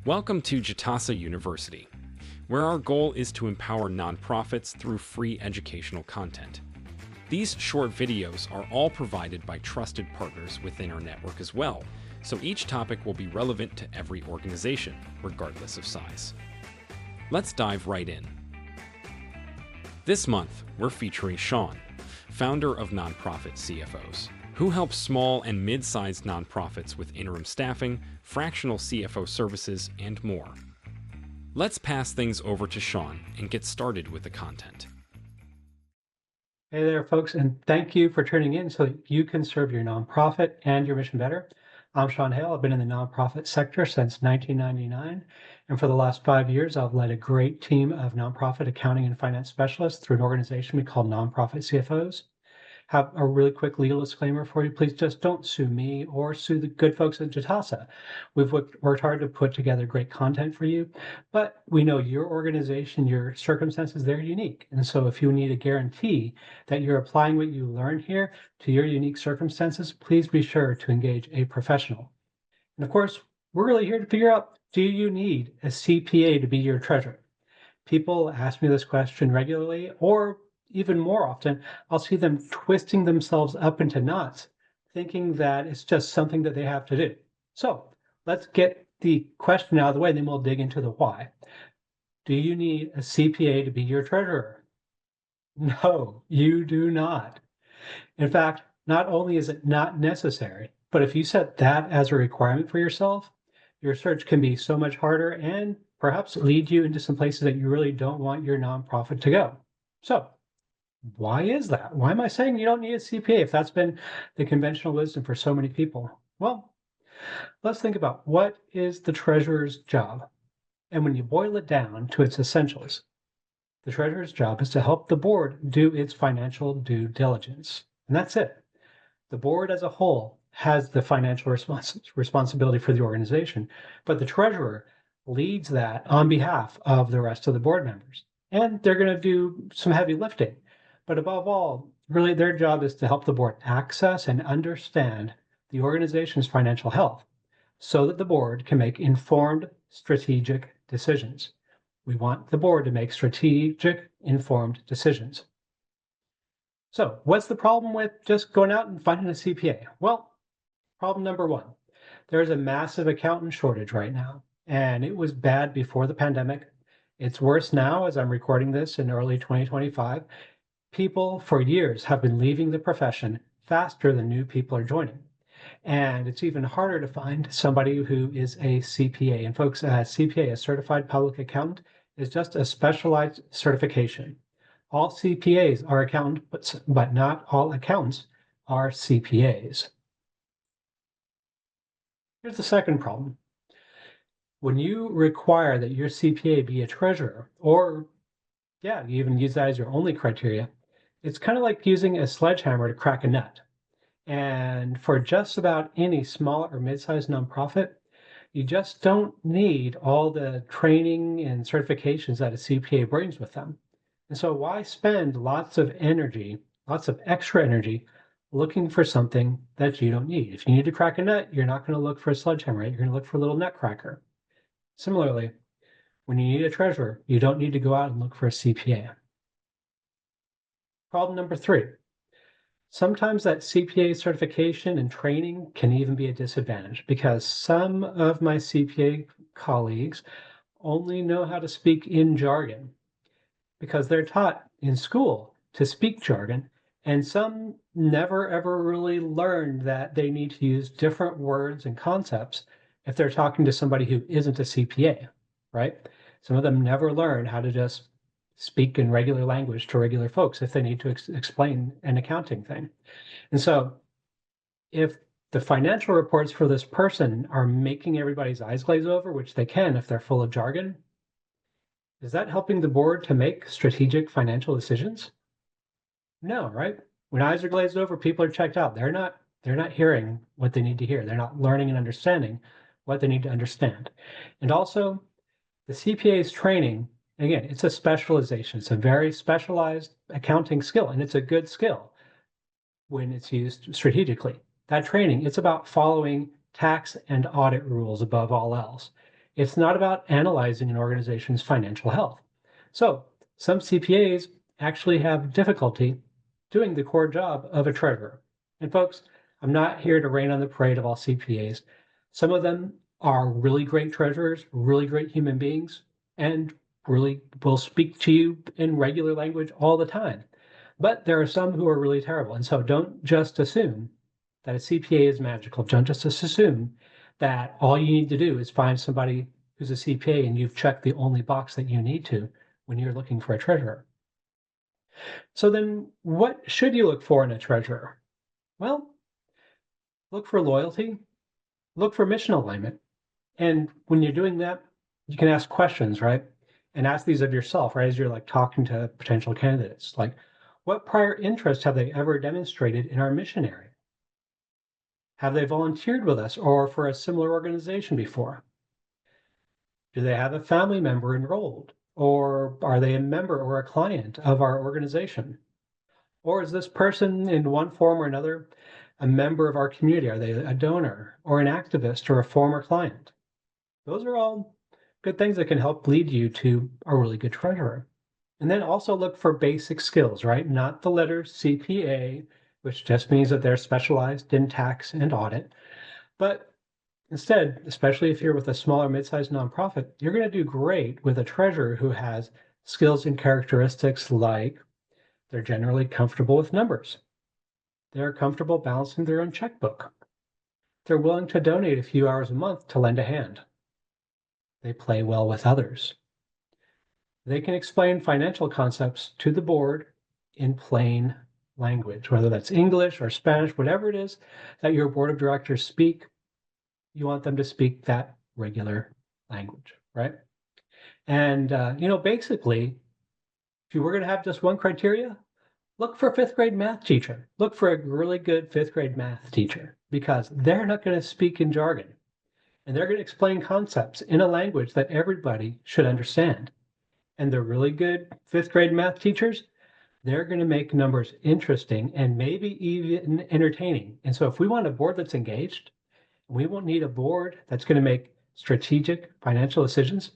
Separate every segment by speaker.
Speaker 1: Welcome to Jitasa University, where our goal is to empower nonprofits through free educational content. These short videos are all provided by trusted partners within our network as well, so each topic will be relevant to every organization, regardless of size. Let's dive right in. This month, we're featuring Sean, founder of Nonprofit CFOs, who helps small and mid-sized nonprofits with interim staffing, fractional CFO services, and more. Let's pass things over to Sean and get started with the content.
Speaker 2: Hey there, folks, and thank you for tuning in so that you can serve your nonprofit and your mission better. I'm Sean Hale. I've been in the nonprofit sector since 1999, and for the last 5 years, I've led a great team of nonprofit accounting and finance specialists through an organization we call Nonprofit CFOs. Have a really quick legal disclaimer for you. Please just don't sue me or sue the good folks at Jitasa. We've worked hard to put together great content for you, but we know your organization, your circumstances, they're unique. And so if you need a guarantee that you're applying what you learn here to your unique circumstances, please be sure to engage a professional. And of course, we're really here to figure out, do you need a CPA to be your treasurer? People ask me this question regularly, or even more often, I'll see them twisting themselves up into knots, thinking that it's just something that they have to do. So let's get the question out of the way, then we'll dig into the why. Do you need a CPA to be your treasurer? No, you do not. In fact, not only is it not necessary, but if you set that as a requirement for yourself, your search can be so much harder and perhaps lead you into some places that you really don't want your nonprofit to go. So why is that? Why am I saying you don't need a CPA if that's been the conventional wisdom for so many people? Well, let's think about what is the treasurer's job. And when you boil it down to its essentials, the treasurer's job is to help the board do its financial due diligence. And that's it. The board as a whole has the financial responsibility for the organization, but the treasurer leads that on behalf of the rest of the board members. And they're going to do some heavy lifting. But above all, really their job is to help the board access and understand the organization's financial health so that the board can make informed, strategic decisions. We want the board to make strategic, informed decisions. So what's the problem with just going out and finding a CPA? Well, problem number one, there's a massive accountant shortage right now, and it was bad before the pandemic. It's worse now as I'm recording this in early 2025. People for years have been leaving the profession faster than new people are joining. And it's even harder to find somebody who is a CPA. And folks, a CPA, a certified public accountant, is just a specialized certification. All CPAs are accountants, but not all accountants are CPAs. Here's the second problem. When you require that your CPA be a treasurer, or you even use that as your only criteria, it's kind of like using a sledgehammer to crack a nut. And for just about any small or mid-sized nonprofit, you just don't need all the training and certifications that a CPA brings with them. And so why spend lots of energy, lots of extra energy, looking for something that you don't need? If you need to crack a nut, you're not going to look for a sledgehammer, right? You're going to look for a little nut cracker. Similarly, when you need a treasurer, you don't need to go out and look for a CPA. Problem number three, sometimes that CPA certification and training can even be a disadvantage because some of my CPA colleagues only know how to speak in jargon because they're taught in school to speak jargon, and some never ever really learned that they need to use different words and concepts if they're talking to somebody who isn't a CPA, right? Some of them never learn how to just speak in regular language to regular folks if they need to explain an accounting thing. And so if the financial reports for this person are making everybody's eyes glaze over, which they can if they're full of jargon, is that helping the board to make strategic financial decisions? No, right? When eyes are glazed over, people are checked out. They're not hearing what they need to hear. They're not learning and understanding what they need to understand. And also, the CPA's training, again, it's a specialization. It's a very specialized accounting skill, and it's a good skill when it's used strategically. That training, it's about following tax and audit rules above all else. It's not about analyzing an organization's financial health. So some CPAs actually have difficulty doing the core job of a treasurer. And folks, I'm not here to rain on the parade of all CPAs. Some of them are really great treasurers, really great human beings, and really will speak to you in regular language all the time. But there are some who are really terrible. And so don't just assume that a CPA is magical. Don't just assume that all you need to do is find somebody who's a CPA and you've checked the only box that you need to when you're looking for a treasurer. So then what should you look for in a treasurer? Well, look for loyalty, look for mission alignment. And when you're doing that, you can ask questions, right? And ask these of yourself, right? As you're like talking to potential candidates, like what prior interest have they ever demonstrated in our mission area? Have they volunteered with us or for a similar organization before? Do they have a family member enrolled? Or are they a member or a client of our organization? Or is this person in one form or another a member of our community? Are they a donor or an activist or a former client? Those are all good things that can help lead you to a really good treasurer. And then also look for basic skills, right? Not the letter CPA, which just means that they're specialized in tax and audit, but instead, especially if you're with a smaller mid-sized nonprofit, you're going to do great with a treasurer who has skills and characteristics like they're generally comfortable with numbers. They're comfortable balancing their own checkbook. They're willing to donate a few hours a month to lend a hand. They play well with others. They can explain financial concepts to the board in plain language, whether that's English or Spanish, whatever it is that your board of directors speak, you want them to speak that regular language, right? And, basically, if you were going to have just one criteria, look for a fifth grade math teacher. Look for a really good fifth grade math teacher because they're not going to speak in jargon and they're going to explain concepts in a language that everybody should understand. And the really good fifth grade math teachers, they're going to make numbers interesting and maybe even entertaining. And so if we want a board that's engaged, we won't need a board that's going to make strategic financial decisions.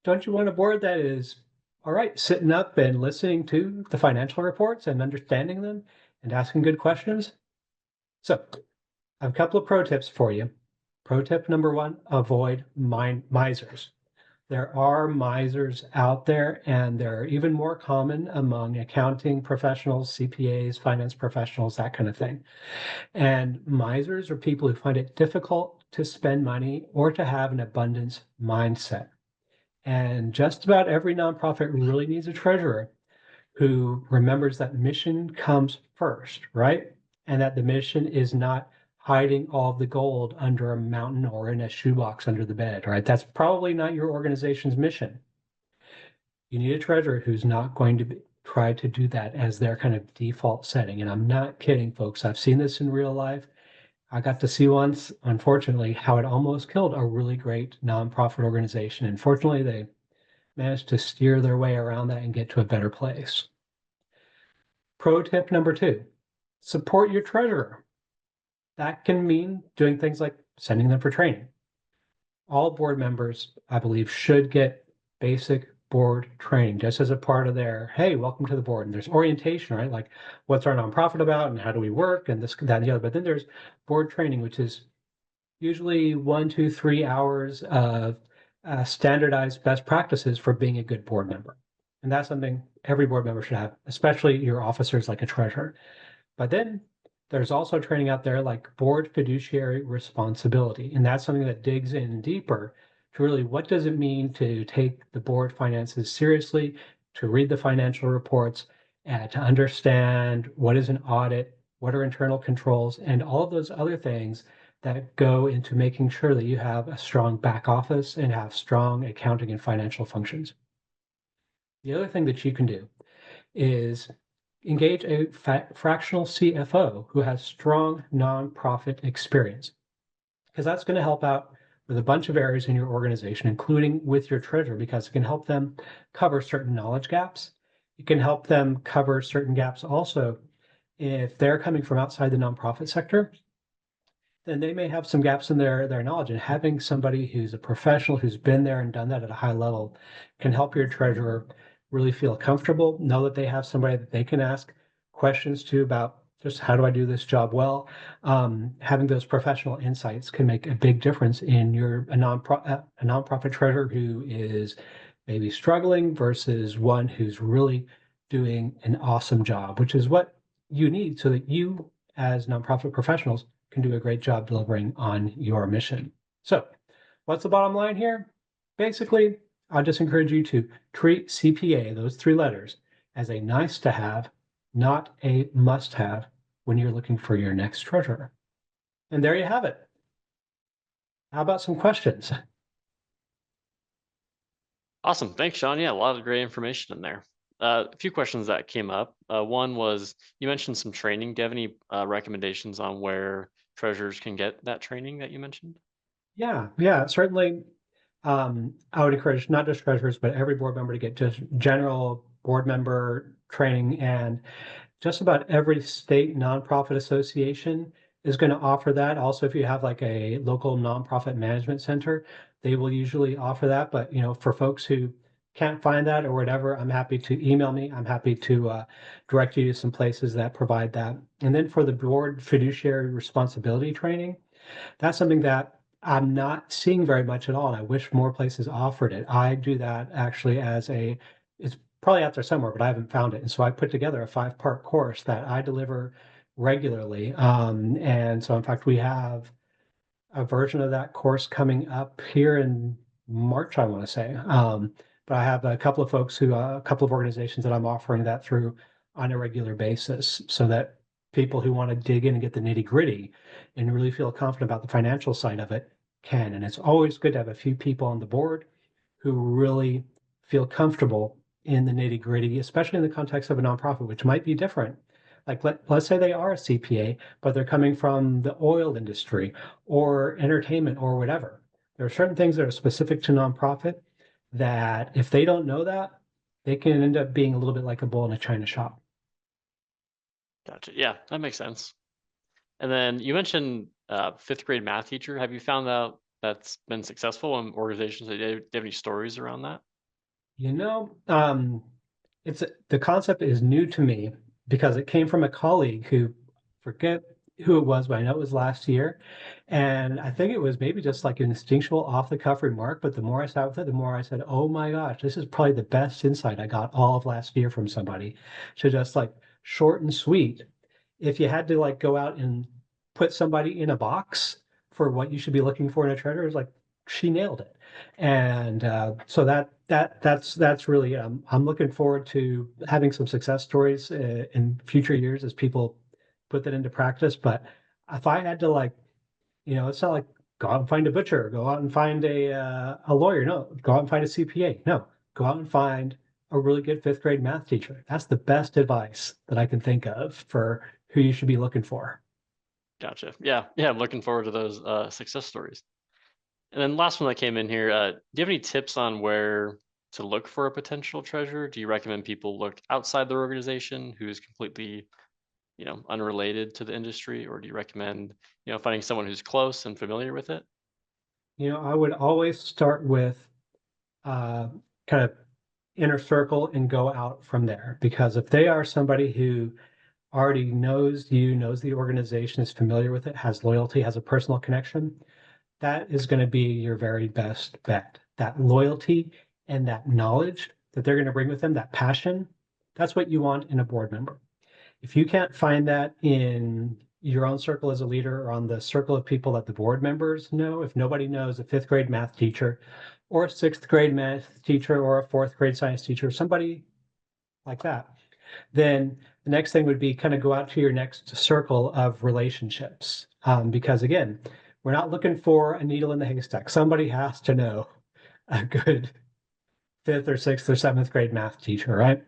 Speaker 2: Don't you want a board that is, all right, sitting up and listening to the financial reports and understanding them and asking good questions? So I have a couple of pro tips for you. Pro tip number one, avoid misers. There are misers out there, and they're even more common among accounting professionals, CPAs, finance professionals, that kind of thing. And misers are people who find it difficult to spend money or to have an abundance mindset. And just about every nonprofit really needs a treasurer who remembers that mission comes first, right? And that the mission is not hiding all of the gold under a mountain or in a shoebox under the bed, right? That's probably not your organization's mission. You need a treasurer who's not going to try to do that as their kind of default setting. And I'm not kidding, folks. I've seen this in real life. I got to see once, unfortunately, how it almost killed a really great nonprofit organization. And fortunately, they managed to steer their way around that and get to a better place. Pro tip number two, support your treasurer. That can mean doing things like sending them for training. All board members, I believe, should get basic board training just as a part of their, hey, welcome to the board. And there's orientation, right? Like what's our nonprofit about and how do we work and this, that, and the other. But then there's board training, which is usually 1, 2, 3 hours of standardized best practices for being a good board member. And that's something every board member should have, especially your officers like a treasurer. But then there's also training out there like board fiduciary responsibility. And that's something that digs in deeper to really what does it mean to take the board finances seriously, to read the financial reports, and to understand what is an audit, what are internal controls, and all of those other things that go into making sure that you have a strong back office and have strong accounting and financial functions. The other thing that you can do is engage a fractional CFO who has strong nonprofit experience, because that's going to help out with a bunch of areas in your organization, including with your treasurer, because it can help them cover certain knowledge gaps. It can help them cover certain gaps also if they're coming from outside the nonprofit sector. then they may have some gaps in their knowledge. And having somebody who's a professional who's been there and done that at a high level can help your treasurer really feel comfortable, know that they have somebody that they can ask questions to about just how do I do this job well. Having those professional insights can make a big difference in a nonprofit treasurer who is maybe struggling versus one who's really doing an awesome job, which is what you need so that you, as nonprofit professionals, can do a great job delivering on your mission. So, what's the bottom line here? Basically, I just encourage you to treat CPA, those three letters, as a nice to have, not a must have when you're looking for your next treasurer. And there you have it. How about some questions?
Speaker 3: Awesome. Thanks, Sean. Yeah, a lot of great information in there. A few questions that came up. One was you mentioned some training. Do you have any recommendations on where treasurers can get that training that you mentioned?
Speaker 2: Yeah, certainly. I would encourage not just treasurers, but every board member to get just general board member training. And just about every state nonprofit association is going to offer that. Also, if you have like a local nonprofit management center, they will usually offer that. But for folks who can't find that or whatever, I'm happy to email me. I'm happy to direct you to some places that provide that. And then for the board fiduciary responsibility training, that's something that I'm not seeing very much at all, and I wish more places offered it. I do that actually it's probably out there somewhere, but I haven't found it. And so I put together a 5-part course that I deliver regularly. And so in fact, we have a version of that course coming up here in March, I want to say. But I have a couple of folks a couple of organizations that I'm offering that through on a regular basis so that people who want to dig in and get the nitty gritty and really feel confident about the financial side of it can. And it's always good to have a few people on the board who really feel comfortable in the nitty gritty, especially in the context of a nonprofit, which might be different. Like let's say they are a CPA, but they're coming from the oil industry or entertainment or whatever. There are certain things that are specific to nonprofit that if they don't know that, they can end up being a little bit like a bull in a china shop.
Speaker 3: Gotcha. Yeah, that makes sense. And then you mentioned fifth grade math teacher. Have you found out that's been successful in organizations? Do you have any stories around that?
Speaker 2: You know, it's the concept is new to me because it came from a colleague who forget who it was, but I know it was last year. And I think it was maybe just like an instinctual off the cuff remark. But the more I sat with it, the more I said, oh my gosh, this is probably the best insight I got all of last year from somebody. So just like short and sweet. If you had to like go out and put somebody in a box for what you should be looking for in a treasure, it's like she nailed it. And so that's really I'm looking forward to having some success stories in future years as people put that into practice. But if I had to like, it's not like go out and find a butcher, go out and find a lawyer. No, go out and find a CPA. No, go out and find a really good fifth grade math teacher. That's the best advice that I can think of for who you should be looking for.
Speaker 3: Gotcha. Yeah, yeah. I'm looking forward to those success stories. And then last one that came in here, do you have any tips on where to look for a potential treasurer? Do you recommend people look outside their organization who is completely, unrelated to the industry, or do you recommend, finding someone who's close and familiar with it?
Speaker 2: I would always start with kind of inner circle and go out from there. Because if they are somebody who already knows you, knows the organization, is familiar with it, has loyalty, has a personal connection, that is going to be your very best bet. That loyalty and that knowledge that they're going to bring with them, that passion, that's what you want in a board member. If you can't find that in your own circle as a leader or on the circle of people that the board members know, if nobody knows a fifth grade math teacher or a sixth grade math teacher or a fourth grade science teacher, somebody like that, then the next thing would be kind of go out to your next circle of relationships. Because again, we're not looking for a needle in the haystack. Somebody has to know a good fifth or sixth or seventh grade math teacher, right?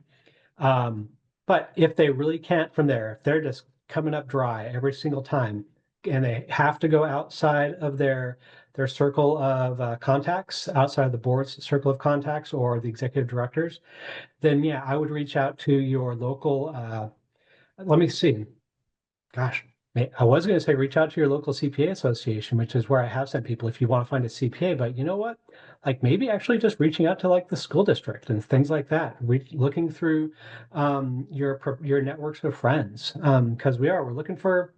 Speaker 2: But if they really can't from there, if they're just coming up dry every single time and they have to go outside of their circle of contacts, outside of the board's circle of contacts or the executive directors, then yeah, I would reach out to your local, let me see. Gosh, I was going to say reach out to your local CPA association, which is where I have sent people if you want to find a CPA. But you know what? Like maybe actually just reaching out to like the school district and things like that. Looking through your networks of friends, because we're looking for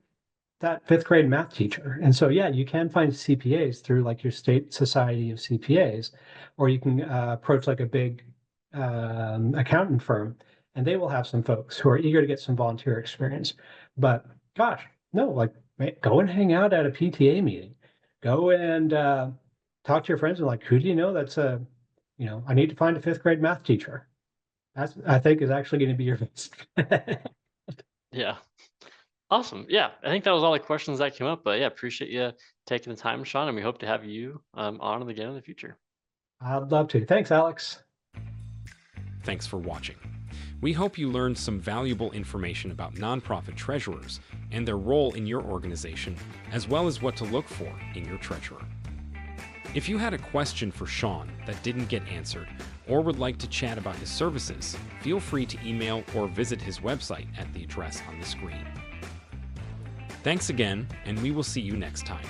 Speaker 2: that fifth grade math teacher. And so, yeah, you can find CPAs through like your state society of CPAs, or you can approach like a big accountant firm, and they will have some folks who are eager to get some volunteer experience. But gosh, no, like go and hang out at a PTA meeting. Go and talk to your friends and like, who do you know that's I need to find a fifth grade math teacher. That's I think is actually going to be your best.
Speaker 3: Yeah. Awesome. Yeah, I think that was all the questions that came up. But yeah, appreciate you taking the time, Sean, and we hope to have you on again in the future.
Speaker 2: I'd love to. Thanks, Alex.
Speaker 1: Thanks for watching. We hope you learned some valuable information about nonprofit treasurers and their role in your organization, as well as what to look for in your treasurer. If you had a question for Sean that didn't get answered, or would like to chat about his services, feel free to email or visit his website at the address on the screen. Thanks again, and we will see you next time.